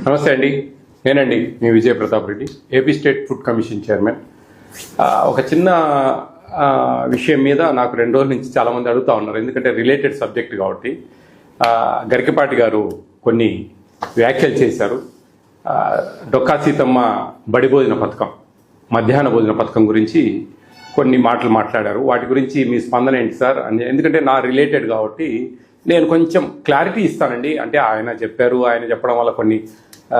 నమస్తే అండి, నేనండి మీ Vijaya Pratap Reddy, AP state food commission chairman. ఒక చిన్న విషయం మీద నాకు 2 రోజుల నుంచి చాలామంది అడుగుతూ ఉన్నారు, ఎందుకంటే రిలేటెడ్ సబ్జెక్ట్ కాబట్టి. గరికపాటి గారు కొన్ని వ్యాఖ్యలు చేశారు. డొక్కా సీతమ్మ బడి భోజన పథకం, మధ్యాహ్న భోజన పథకం గురించి కొన్ని మాటలు మాట్లాడారు. వాటి గురించి మీ స్పందన ఏంటి సార్ అని, ఎందుకంటే నా రిలేటెడ్ కాబట్టి నేను కొంచెం క్లారిటీ ఇస్తానండి. అంటే ఆయన చెప్పారు, ఆయన చెప్పడం వల్ల కొన్ని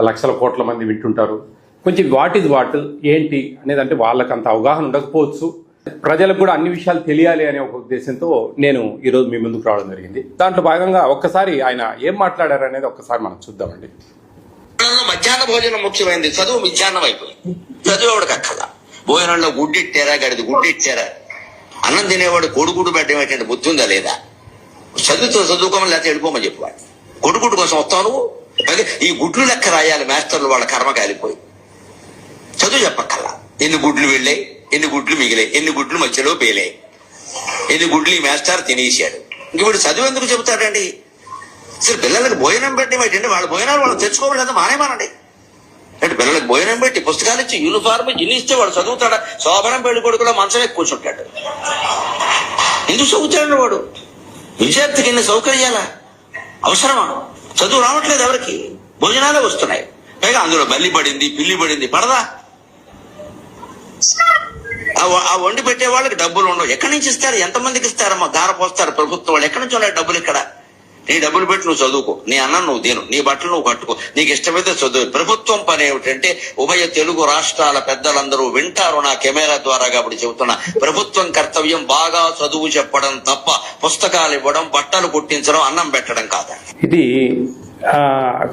లక్షల కోట్ల మంది వింటుంటారు. కొంచెం వాట్ ఈజ్ వాట్ ఏంటి అనేది, అంటే వాళ్ళకి అంత అవగాహన ఉండకపోవచ్చు, ప్రజలకు కూడా అన్ని విషయాలు తెలియాలి అనే ఒక ఉద్దేశంతో నేను ఈరోజు మీ ముందుకు రావడం జరిగింది. దాంట్లో భాగంగా ఒక్కసారి ఆయన ఏం మాట్లాడారు అనేది ఒక్కసారి మనం చూద్దామండి. మధ్యాహ్న భోజనం ముఖ్యమైనది, చదువు మధ్యాహ్నం అయిపోయింది. చదువు ఎవడికి అక్కల, భోజనంలో గుడ్డిట్టారా, గడిది గుడ్డిచ్చారా, అన్నం తినేవాడు కొడుకుడు పెట్టడం ఏంటంటే బుద్ధి ఉందా లేదా, చదువుకోమని లేకపోతే వెళ్ళిపోమని చెప్పేవాడు. కొడుకుడు కోసం వస్తావు నువ్వు, ఈ గుడ్లు లెక్క రాయాలి మాస్టర్లు, వాళ్ళ కర్మ కాలిపోయి. చదువు చెప్పక్కల్లా, ఎన్ని గుడ్లు వెళ్ళాయి, ఎన్ని గుడ్లు మిగిలాయి, ఎన్ని గుడ్లు మధ్యలో పేలాయి, ఎన్ని గుడ్లు ఈ మాస్టర్ తినేసాడు. ఇంక వీడు చదువు ఎందుకు చెబుతాడండి? అసలు పిల్లలకు భోజనం పెట్టడం ఏంటంటే వాళ్ళ భోజనాలు వాళ్ళు తెచ్చుకోవడం మానేమానండి. అంటే పిల్లలకు భోజనం పెట్టి పుస్తకాలు ఇచ్చి యూనిఫార్మ్ జిన్ని ఇస్తే వాడు చదువుతాడా? శోభనం పెళ్లి కొడుకు కూడా మంచం ఎక్కువ కూర్చుంటాడు. ఎందుకు చదువుతాడు వాడు? విద్యార్థికి ఇన్ని సౌకర్యాలా అవసరమా? చదువు రావట్లేదు ఎవరికి, భోజనాలే వస్తున్నాయి. పైగా అందులో బల్లి పడింది, పిల్లి పడింది, పడదా? ఆ వండి పెట్టే వాళ్ళకి డబ్బులు ఉండవు. ఎక్కడి నుంచి ఇస్తారు? ఎంతమందికి ఇస్తారమ్మా? గార పోస్తారు ప్రభుత్వం వాళ్ళు. ఎక్కడి నుంచి ఉన్నాయి డబ్బులు? ఇక్కడ నీ డబ్బులు పెట్టి నువ్వు చదువుకో, నీ అన్నం నువ్వు తిను, నీ బట్టలు నువ్వు కట్టుకో, నీకు ఇష్టమైతే చదువు. ప్రభుత్వం పని ఏమిటంటే, ఉభయ తెలుగు రాష్ట్రాల పెద్దలందరూ వింటారు నా కెమెరా ద్వారా కాబట్టి చెబుతున్నా, ప్రభుత్వం కర్తవ్యం బాగా చదువు చెప్పడం తప్ప పుస్తకాలు ఇవ్వడం, బట్టలు కుట్టించడం, అన్నం పెట్టడం కాదు. ఇది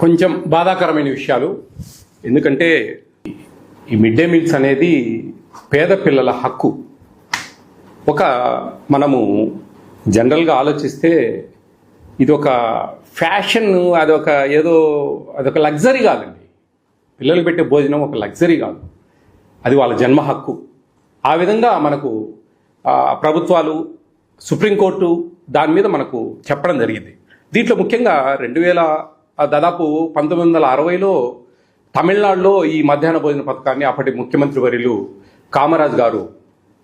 కొంచెం బాధాకరమైన విషయాలు. ఎందుకంటే ఈ మిడ్ డే మీల్స్ అనేది పేద పిల్లల హక్కు. మనము జనరల్గా ఆలోచిస్తే ఇది ఒక ఫ్యాషన్, అదొక లగ్జరీ కాదండి. పిల్లలు పెట్టే భోజనం ఒక లగ్జరీ కాదు, అది వాళ్ళ జన్మ హక్కు. ఆ విధంగా మనకు ప్రభుత్వాలు, సుప్రీంకోర్టు దాని మీద మనకు చెప్పడం జరిగింది. దీంట్లో ముఖ్యంగా దాదాపు 1960లో తమిళనాడులో ఈ మధ్యాహ్న భోజన పథకాన్ని అప్పటి ముఖ్యమంత్రి వర్యులు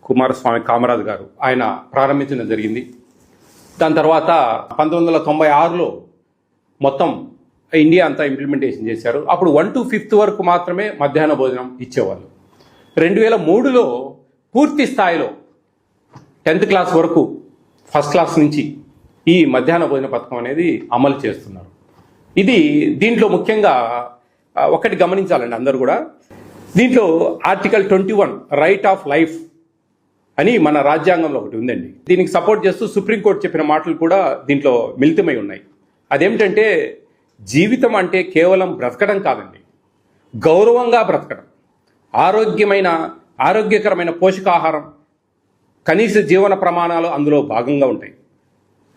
కుమారస్వామి కామరాజ్ గారు ఆయన ప్రారంభించడం జరిగింది. దాని తర్వాత 1996లో మొత్తం ఇండియా అంతా ఇంప్లిమెంటేషన్ చేశారు. అప్పుడు 1 to 5th వరకు మాత్రమే మధ్యాహ్న భోజనం ఇచ్చేవాళ్ళు. 2003లో పూర్తి స్థాయిలో 10th క్లాస్ వరకు, ఫస్ట్ క్లాస్ నుంచి ఈ మధ్యాహ్న భోజన పథకం అనేది అమలు చేస్తున్నారు. దీంట్లో ముఖ్యంగా ఒకటి గమనించాలండి అందరూ కూడా. దీంట్లో ఆర్టికల్ 21 రైట్ ఆఫ్ లైఫ్ అని మన రాజ్యాంగంలో ఒకటి ఉందండి. దీనికి సపోర్ట్ చేస్తూ సుప్రీంకోర్టు చెప్పిన మాటలు కూడా దీంట్లో మిళితమై ఉన్నాయి. అదేమిటంటే, జీవితం అంటే కేవలం బ్రతకడం కాదండి, గౌరవంగా బ్రతకడం, ఆరోగ్యకరమైన పోషకాహారం, కనీస జీవన ప్రమాణాలు అందులో భాగంగా ఉంటాయి.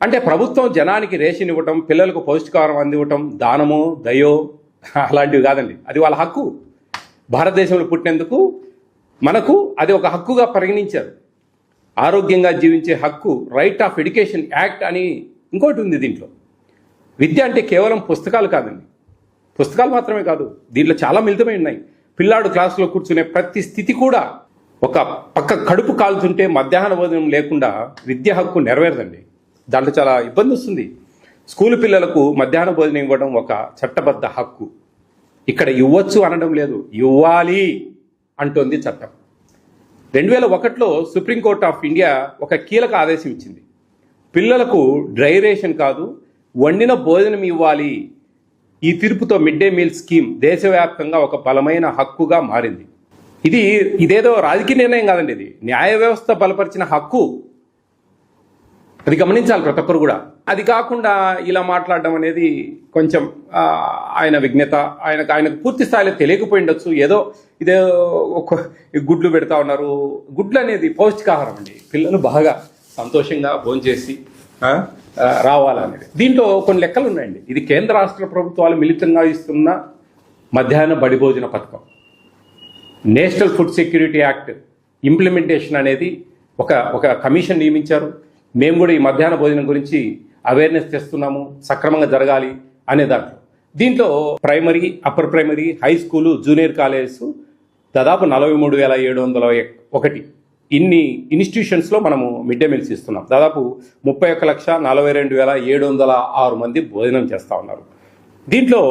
అంటే ప్రభుత్వం జనానికి రేషన్ ఇవ్వటం, పిల్లలకు పౌష్టికాహారం అందివ్వటం దానమో దయో అలాంటివి కాదండి, అది వాళ్ళ హక్కు. భారతదేశంలో పుట్టినందుకు మనకు అది ఒక హక్కుగా పరిగణించారు. ఆరోగ్యంగా జీవించే హక్కు, రైట్ ఆఫ్ ఎడ్యుకేషన్ యాక్ట్ అని ఇంకోటి ఉంది దీంట్లో. విద్య అంటే కేవలం పుస్తకాలు కాదండి, పుస్తకాలు మాత్రమే కాదు, దీంట్లో చాలా మిళితమై ఉన్నాయి. పిల్లాడు క్లాసులో కూర్చునే ప్రతి స్థితి కూడా, ఒక పక్క కడుపు కాల్చుంటే మధ్యాహ్న భోజనం లేకుండా విద్య హక్కు నెరవేరదండి. దాంట్లో చాలా ఇబ్బంది వస్తుంది. స్కూలు పిల్లలకు మధ్యాహ్న భోజనం ఇవ్వడం ఒక చట్టబద్ధ హక్కు. ఇక్కడ ఇవ్వచ్చు అనడం లేదు, ఇవ్వాలి అంటోంది చట్టం. 2001లో సుప్రీంకోర్టు ఆఫ్ ఇండియా ఒక కీలక ఆదేశం ఇచ్చింది. పిల్లలకు డ్రై రేషన్ కాదు, వండిన భోజనం ఇవ్వాలి. ఈ తీర్పుతో మిడ్ డే మీల్ స్కీమ్ దేశవ్యాప్తంగా ఒక బలమైన హక్కుగా మారింది. ఇదేదో రాజకీయ నిర్ణయం కాదండి, ఇది న్యాయ వ్యవస్థ బలపరిచిన హక్కు. అది గమనించాలి ప్రతి ఒక్కరు కూడా. అది కాకుండా ఇలా మాట్లాడడం అనేది కొంచెం ఆయన విజ్ఞత, ఆయనకు పూర్తి స్థాయిలో తెలియకపోయి ఉండొచ్చు. ఇదే గుడ్లు పెడతా ఉన్నారు. గుడ్లు అనేది పౌష్టికాహారం అండి, పిల్లలు బాగా సంతోషంగా భోంచేసి రావాలనేది. దీంట్లో కొన్ని లెక్కలు ఉన్నాయండి. ఇది కేంద్ర రాష్ట్ర ప్రభుత్వాలు మిళితంగా ఇస్తున్న మధ్యాహ్న బడి భోజన పథకం. National food security act implementation అనేది ఒక కమిషన్ నియమించారు. మేము కూడా ఈ మధ్యాహ్న భోజనం గురించి అవేర్నెస్ తెస్తున్నాము, సక్రమంగా జరగాలి అనే దీంట్లో primary, upper primary, high school, junior colleges దాదాపు 43,701 ఇన్ని ఇన్స్టిట్యూషన్స్లో మనము మిడ్ డే మీల్స్ ఇస్తున్నాం. దాదాపు 31,42,706 మంది భోజనం చేస్తూ ఉన్నారు. దీంట్లో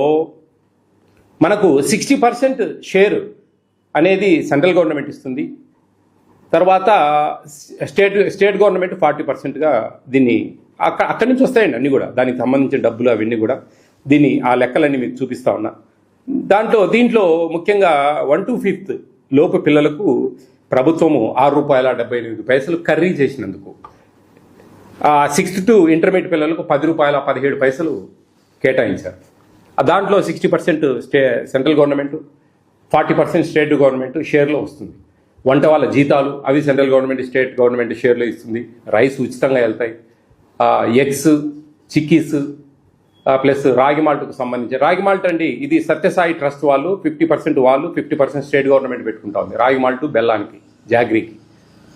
మనకు 60% షేర్ అనేది సెంట్రల్ గవర్నమెంట్ ఇస్తుంది. తర్వాత స్టేట్ గవర్నమెంట్ 40%గా దీన్ని అక్కడి నుంచి వస్తాయండి అన్నీ కూడా, దానికి సంబంధించిన డబ్బులు అవన్నీ కూడా. దీన్ని ఆ లెక్కలన్నీ మీకు చూపిస్తా ఉన్నా. దీంట్లో ముఖ్యంగా 1 to 5th లోపు పిల్లలకు ప్రభుత్వము ₹6.78 కర్రీ చేసినందుకు, 6th to ఇంటర్మీడియట్ పిల్లలకు ₹10.17 కేటాయించారు. దాంట్లో 60% సెంట్రల్ గవర్నమెంట్, 40% స్టేట్ గవర్నమెంట్ షేర్లో వస్తుంది. వంట వాళ్ళ జీతాలు అవి సెంట్రల్ గవర్నమెంట్, స్టేట్ గవర్నమెంట్ షేర్లో ఇస్తుంది. రైస్ ఉచితంగా వెళ్తాయి. ఎగ్స్, చిక్కీస్ ప్లస్ రాగి మాల్ట్కు సంబంధించి, రాగి మాల్ట్ అండి ఇది సత్యసాయి ట్రస్ట్ వాళ్ళు 50% వాళ్ళు, 50% స్టేట్ గవర్నమెంట్ పెట్టుకుంటా ఉంది. రాగి మాల్ట్ బెల్లానికి, జాగ్రీకి,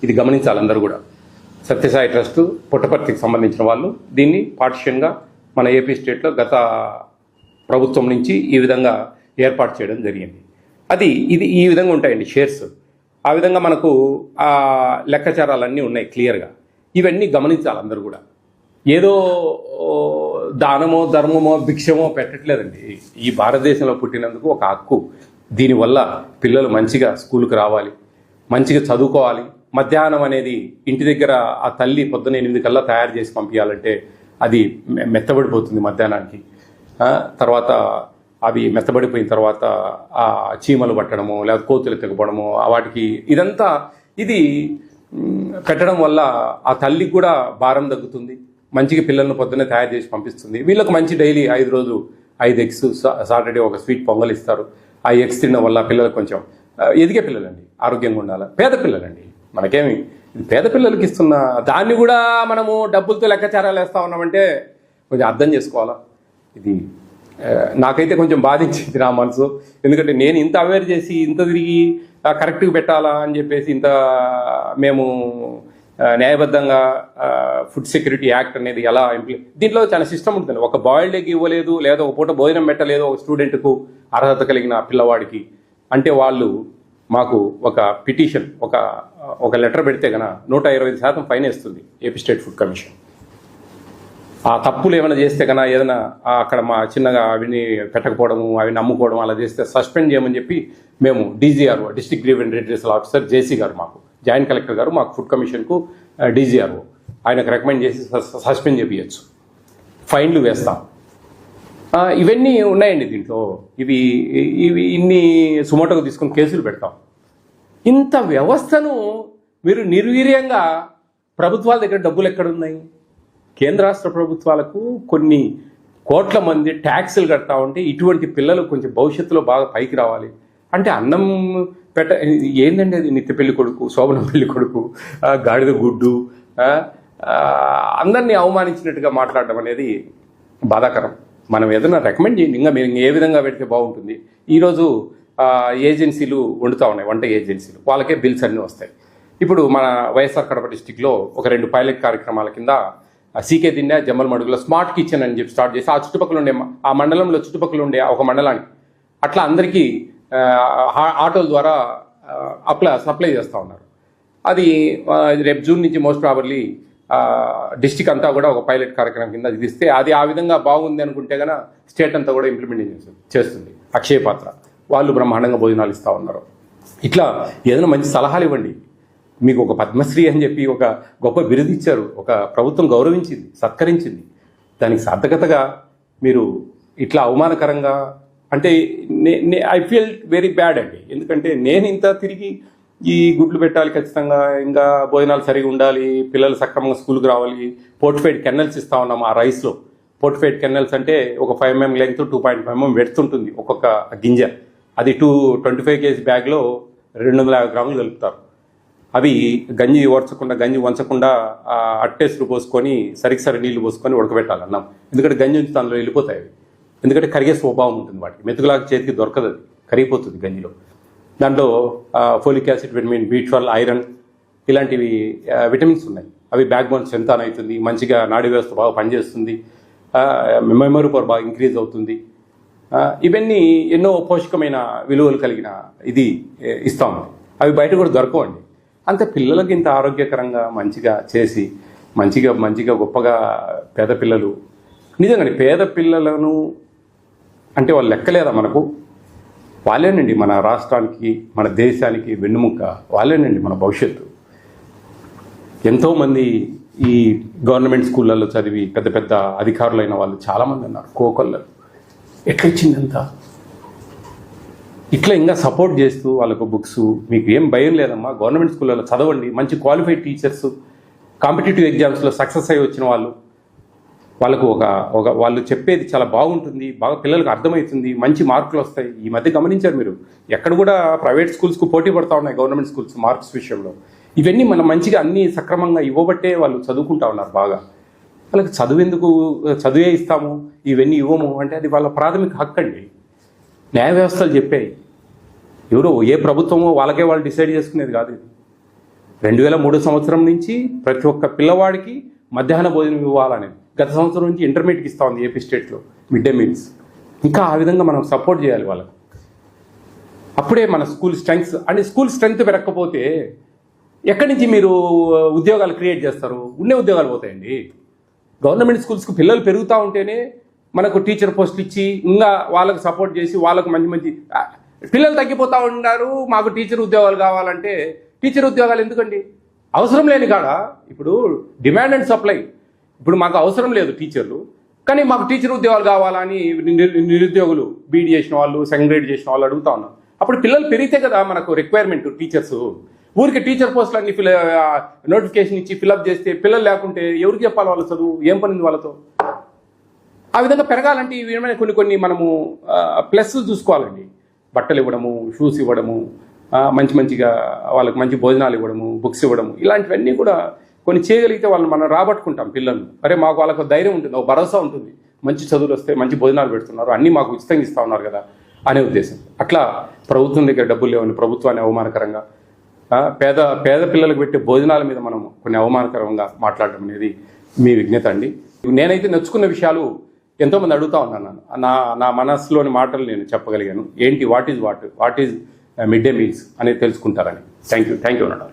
ఇది గమనించాలి అందరూ కూడా. సత్యసాయి ట్రస్ట్ పుట్టపర్తికి సంబంధించిన వాళ్ళు దీన్ని పార్టిషన్గా మన ఏపీ స్టేట్లో గత ప్రభుత్వం నుంచి ఈ విధంగా ఏర్పాటు చేయడం జరిగింది. ఇది ఈ విధంగా ఉంటాయండి షేర్స్. ఆ విధంగా మనకు లెక్కాచారాలన్నీ ఉన్నాయి క్లియర్గా. ఇవన్నీ గమనించాలి అందరూ కూడా. ఏదో దానమో ధర్మమో భిక్షమో పెట్టట్లేదండి. ఈ భారతదేశంలో పుట్టినందుకు ఒక హక్కు. దీనివల్ల పిల్లలు మంచిగా స్కూల్కి రావాలి, మంచిగా చదువుకోవాలి. మధ్యాహ్నం అనేది ఇంటి దగ్గర ఆ తల్లి పొద్దున 8 కల్లా తయారు చేసి పంపించాలంటే అది మెత్తబడిపోతుంది మధ్యాహ్నానికి. తర్వాత అవి మెత్తబడిపోయిన తర్వాత ఆ చీమలు పట్టడము, లేదా కోతులు తెగపడము, వాటికి ఇదంతా ఇది పెట్టడం వల్ల ఆ తల్లికి కూడా భారం తగ్గుతుంది. మంచిగా పిల్లలను పొద్దున్నే తయారు చేసి పంపిస్తుంది. వీళ్ళకి మంచి డైలీ 5 రోజు 5 ఎగ్స్, సాటర్డే ఒక స్వీట్ పొంగల్ ఇస్తారు. ఆ ఎగ్స్ తినడం వల్ల పిల్లలకు కొంచెం ఎదిగే పిల్లలండి, ఆరోగ్యంగా ఉండాలి. పేద పిల్లలండి, మనకేమి పేద పిల్లలకి ఇస్తున్న దాన్ని కూడా మనము డబ్బులతో లెక్కాచారాలు వేస్తా ఉన్నామంటే కొంచెం అర్థం చేసుకోవాలా. ఇది నాకైతే కొంచెం బాధించింది నా మనసు. ఎందుకంటే నేను ఇంత అవేర్ చేసి ఇంత తిరిగి కరెక్ట్గా పెట్టాలా అని చెప్పేసి ఇంత మేము న్యాయబద్ధంగా ఫుడ్ సెక్యూరిటీ యాక్ట్ అనేది ఎలా దీంట్లో చాలా సిస్టమ్ ఉంటుంది. ఒక బాయిల్డ్ ఎగ్ ఇవ్వలేదు, లేదా ఒక పూట భోజనం పెట్టలేదు ఒక స్టూడెంట్కు, అర్హత కలిగిన పిల్లవాడికి అంటే వాళ్ళు మాకు ఒక పిటిషన్, ఒక లెటర్ పెడితే కనుక 125% ఫైన్ వేస్తుంది ఏపీ స్టేట్ ఫుడ్ కమిషన్. ఆ తప్పులు ఏమైనా చేస్తే కన్నా ఏదైనా అక్కడ మా చిన్నగా అవిని పెట్టకపోవడము, అవి అమ్ముకోవడం అలా చేస్తే సస్పెండ్ చేయమని చెప్పి మేము DGRO, district grievance redressal officer JC గారు, మాకు జాయింట్ కలెక్టర్ గారు, మాకు ఫుడ్ కమిషన్కు DGRO ఆయనకు రికమెండ్ చేసి సస్పెండ్ చేయించచ్చు, ఫైన్లు వేస్తాం. ఇవన్నీ ఉన్నాయండి దీంట్లో. ఇవి ఇన్ని సుమోటోగా తీసుకుని కేసులు పెడతాం. ఇంత వ్యవస్థను మీరు నిర్వీర్యంగా, ప్రభుత్వాల దగ్గర డబ్బులు ఎక్కడున్నాయి? కేంద్ర రాష్ట్ర ప్రభుత్వాలకు కొన్ని కోట్ల మంది ట్యాక్సులు కడతా ఉంటే ఇటువంటి పిల్లలు కొంచెం భవిష్యత్తులో బాగా పైకి రావాలి అంటే అన్నం ఏందండి అది? నిత్య పెళ్లి కొడుకు, శోభన పెళ్లి కొడుకు, గాడిద గుడ్డు, అందరినీ అవమానించినట్టుగా మాట్లాడడం అనేది బాధాకరం. మనం ఏదైనా రికమెండ్ చేయండి, ఇంకా మీరు ఏ విధంగా పెడితే బాగుంటుంది. ఈరోజు ఏజెన్సీలు వండుతూ ఉన్నాయి, వంట ఏజెన్సీలు, వాళ్ళకే బిల్స్ అన్నీ వస్తాయి. ఇప్పుడు మన వైఎస్ఆర్ కడప డిస్టిక్లో ఒక 2 పైలట్ కార్యక్రమాల కింద సీకే దిండా, జమ్మల్ మడుగులో స్మార్ట్ కిచెన్ అని చెప్పి స్టార్ట్ చేసి ఆ చుట్టుపక్కల ఉండే, ఆ మండలంలో చుట్టుపక్కల ఉండే ఒక మండలానికి అట్లా అందరికీ ఆటోల ద్వారా సప్లై చేస్తూ ఉన్నారు. అది రేపు జూన్ నుంచి మోస్ట్ ప్రాబర్లీ డిస్టిక్ అంతా కూడా ఒక పైలట్ కార్యక్రమం కింద ఇది ఇస్తే అది ఆ విధంగా బాగుంది అనుకుంటే కనుక స్టేట్ అంతా కూడా ఇంప్లిమెంటేషన్ చేస్తుంది. అక్షయ పాత్ర వాళ్ళు బ్రహ్మాండంగా భోజనాలు ఇస్తూ ఉన్నారు. ఇట్లా ఏదైనా మంచి సలహాలు ఇవ్వండి. మీకు ఒక పద్మశ్రీ అని చెప్పి ఒక గొప్ప బిరుదు ఇచ్చారు, ఒక ప్రభుత్వం గౌరవించింది, సత్కరించింది. దానికి సార్థకతగా మీరు ఇట్లా అవమానకరంగా అంటే ఐ ఫీల్ వెరీ బ్యాడ్ అండి. ఎందుకంటే నేను ఇంత తిరిగి ఈ గుడ్లు పెట్టాలి ఖచ్చితంగా, ఇంకా భోజనాలు సరిగా ఉండాలి, పిల్లలు సక్రమంగా స్కూల్కి రావాలి, పోర్టిఫైడ్ కెన్నెల్స్ ఇస్తా ఉన్నాము ఆ రైస్లో. పోర్టిఫైడ్ కెన్నెల్స్ అంటే ఒక 5 mm లెంగ్త్, 2.5 mm వెడ్త్ ఉంటుంది ఒక్కొక్క గింజ. అది 25 kg బ్యాగ్లో 250 గ్రాములు కలుపుతారు. అవి గంజి వంచకుండా అట్టేసులు పోసుకొని సరి నీళ్లు పోసుకొని ఉడకబెట్టాలి అన్నం. ఎందుకంటే గంజి ఉంచి దానిలో వెళ్ళిపోతాయి అవి. ఎందుకంటే కరిగే స్వభావం ఉంటుంది వాటికి, మెతుకులాగా చేతికి దొరకదు, అది కరిగిపోతుంది గంజిలో. దాంట్లో folic acid, vitamin B12, iron ఇలాంటివి విటమిన్స్ ఉన్నాయి. అవి బ్యాక్ బోన్ స్ట్రెంథ్ అవుతుంది, మంచిగా నాడీ వ్యవస్థ బాగా పనిచేస్తుంది, మెమరీ పవర్ బాగా ఇంక్రీజ్ అవుతుంది. ఇవన్నీ ఎన్నో పోషకమైన విలువలు కలిగిన ఇది ఇస్తాం. అవి బయట కూడా దొరకవండి. అంతే పిల్లలకి ఇంత ఆరోగ్యకరంగా మంచిగా చేసి మంచిగా గొప్పగా పేద పిల్లలు నిజంగానే పేద పిల్లలను అంటే వాళ్ళు లెక్కలేదా మనకు? వాళ్ళేనండి మన రాష్ట్రానికి మన దేశానికి వెన్నుముక్క, వాళ్ళేనండి మన భవిష్యత్తు. ఎంతోమంది ఈ గవర్నమెంట్ స్కూళ్ళల్లో చదివి పెద్ద పెద్ద అధికారులైన వాళ్ళు చాలామంది ఉన్నారు. కోకొల్లలు ఎట్లా ఇచ్చిందంతా ఇట్లా ఇంకా సపోర్ట్ చేస్తూ వాళ్ళకు బుక్స్, మీకు ఏం భయం లేదమ్మా, గవర్నమెంట్ స్కూళ్ళలో చదవండి, మంచి క్వాలిఫైడ్ టీచర్స్, కాంపిటేటివ్ ఎగ్జామ్స్లో సక్సెస్ అయ్యి వచ్చిన వాళ్ళకు ఒక వాళ్ళు చెప్పేది చాలా బాగుంటుంది, బాగా పిల్లలకు అర్థమవుతుంది, మంచి మార్కులు వస్తాయి. ఈ మధ్య గమనించారు మీరు, ఎక్కడ కూడా ప్రైవేట్ స్కూల్స్కు పోటీ పడతా ఉన్నాయి గవర్నమెంట్ స్కూల్స్ మార్క్స్ విషయంలో. ఇవన్నీ మనం మంచిగా అన్నీ సక్రమంగా ఇవ్వబట్టే వాళ్ళు చదువుకుంటా ఉన్నారు బాగా. వాళ్ళకి చదువే ఇస్తాము ఇవన్నీ ఇవ్వము అంటే అది వాళ్ళ ప్రాథమిక హక్కు అండి. న్యాయ వ్యవస్థలు చెప్పాయి, ఎవరో ఏ ప్రభుత్వమో వాళ్ళకే వాళ్ళు డిసైడ్ చేసుకునేది కాదు. 2003 సంవత్సరం నుంచి ప్రతి ఒక్క పిల్లవాడికి మధ్యాహ్న భోజనం ఇవ్వాలనేది. గత సంవత్సరం నుంచి ఇంటర్మీడియట్కి ఇస్తా ఉంది ఏపీ స్టేట్లో మిడ్ డే మీల్స్. ఇంకా ఆ విధంగా మనం సపోర్ట్ చేయాలి వాళ్ళకు. అప్పుడే మన స్కూల్ స్ట్రెంగ్త్ పెరగకపోతే ఎక్కడి నుంచి మీరు ఉద్యోగాలు క్రియేట్ చేస్తారు? ఉండే ఉద్యోగాలు పోతాయండి. గవర్నమెంట్ స్కూల్స్కి పిల్లలు పెరుగుతూ ఉంటేనే మనకు టీచర్ పోస్టులు ఇచ్చి ఇంకా వాళ్ళకు సపోర్ట్ చేసి వాళ్ళకు మంచి పిల్లలు తగ్గిపోతూ ఉన్నారు. మాకు టీచర్ ఉద్యోగాలు కావాలంటే టీచర్ ఉద్యోగాలు ఎందుకండి? అవసరం లేని కాడ ఇప్పుడు డిమాండ్ అండ్ సప్లై. ఇప్పుడు మాకు అవసరం లేదు టీచర్లు, కానీ మాకు టీచర్ ఉద్యోగాలు కావాలని నిరుద్యోగులు బీఈడీ చేసిన వాళ్ళు, సెకండ్ గ్రేడ్ చేసిన వాళ్ళు అడుగుతా ఉన్నారు. అప్పుడు పిల్లలు పెరిగితే కదా మనకు రిక్వైర్మెంట్ టీచర్స్. ఊరికి టీచర్ పోస్టులు అన్ని నోటిఫికేషన్ ఇచ్చి ఫిల్అప్ చేస్తే పిల్లలు లేకుంటే ఎవరికి చెప్పాలి వాళ్ళ చదువు? ఏం పనింది వాళ్ళతో? ఆ విధంగా పెరగాలంటే ఈ విధమైన కొన్ని మనము ప్లస్లు చూసుకోవాలండి. బట్టలు ఇవ్వడము, షూస్ ఇవ్వడము, మంచిగా వాళ్ళకి మంచి భోజనాలు ఇవ్వడము, బుక్స్ ఇవ్వడము, ఇలాంటివన్నీ కూడా కొన్ని చేయగలిగితే వాళ్ళని మనం రాబట్టుకుంటాం పిల్లల్ని. అరే మాకు వాళ్ళకు ధైర్యం ఉంటుంది, ఒక భరోసా ఉంటుంది, మంచి చదువులు వస్తే మంచి భోజనాలు పెడుతున్నారు, అన్నీ మాకు ఉచితంగా ఇస్తూ ఉన్నారు కదా అనే ఉద్దేశం. అట్లా ప్రభుత్వం దగ్గర డబ్బులు లేవని ప్రభుత్వాన్ని అవమానకరంగా, పేద పిల్లలకు పెట్టే భోజనాల మీద మనం కొన్ని అవమానకరంగా మాట్లాడడం అనేది మీ విజ్ఞత అండి. నేనైతే నచ్చుకున్న విషయాలు ఎంతోమంది అడుగుతా ఉన్నాను. నా మనస్సులోని మాటలు నేను చెప్పగలిగాను. ఏంటి what is mid day meals అనేది తెలుసుకుంటారని. థ్యాంక్ యూ అన్నాడు.